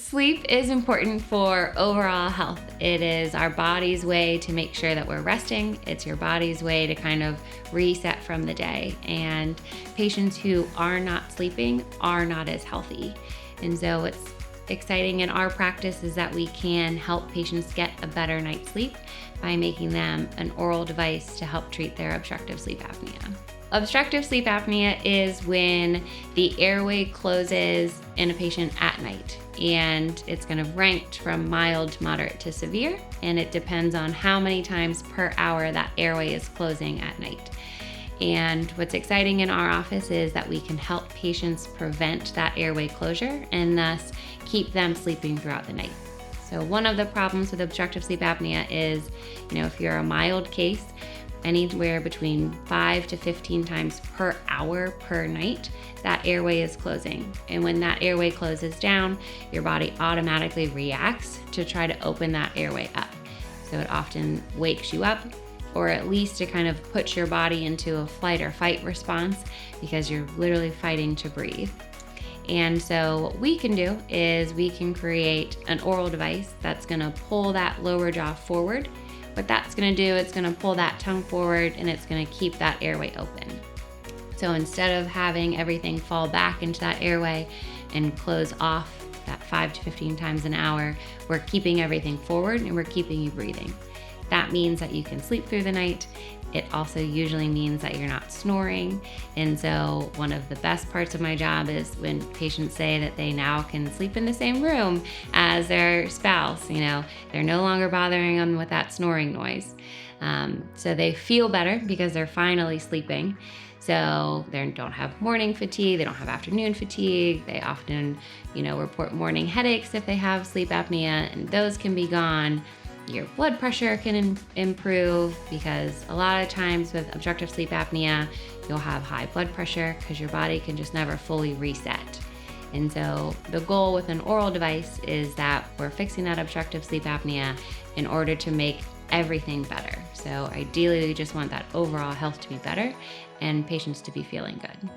Sleep is important for overall health. It is our body's way to make sure that we're resting. It's your body's way to kind of reset from the day. And patients who are not sleeping are not as healthy. And so what's exciting in our practice is that we can help patients get a better night's sleep by making them an oral device to help treat their obstructive sleep apnea. Obstructive sleep apnea is when the airway closes in a patient at night, and it's going to rank from mild to moderate to severe, and it depends on how many times per hour that airway is closing at night. And what's exciting in our office is that we can help patients prevent that airway closure and thus keep them sleeping throughout the night. So one of the problems with obstructive sleep apnea is, if you're a mild case, anywhere between 5 to 15 times per hour per night, that airway is closing. And when that airway closes down, your body automatically reacts to try to open that airway up. So it often wakes you up, or at least it kind of puts your body into a flight or fight response because you're literally fighting to breathe. And so what we can do is we can create an oral device that's gonna pull that lower jaw forward. What that's gonna do, it's gonna pull that tongue forward and it's gonna keep that airway open. So instead of having everything fall back into that airway and close off that 5 to 15 times an hour, we're keeping everything forward and we're keeping you breathing. That means that you can sleep through the night. It also usually means that you're not snoring. And so one of the best parts of my job is when patients say that they now can sleep in the same room as their spouse. They're no longer bothering them with that snoring noise. So they feel better because they're finally sleeping. So they don't have morning fatigue, they don't have afternoon fatigue. They often, report morning headaches if they have sleep apnea, and those can be gone. Your blood pressure can improve because a lot of times with obstructive sleep apnea, you'll have high blood pressure because your body can just never fully reset. And so the goal with an oral device is that we're fixing that obstructive sleep apnea in order to make everything better. So ideally, we just want that overall health to be better and patients to be feeling good.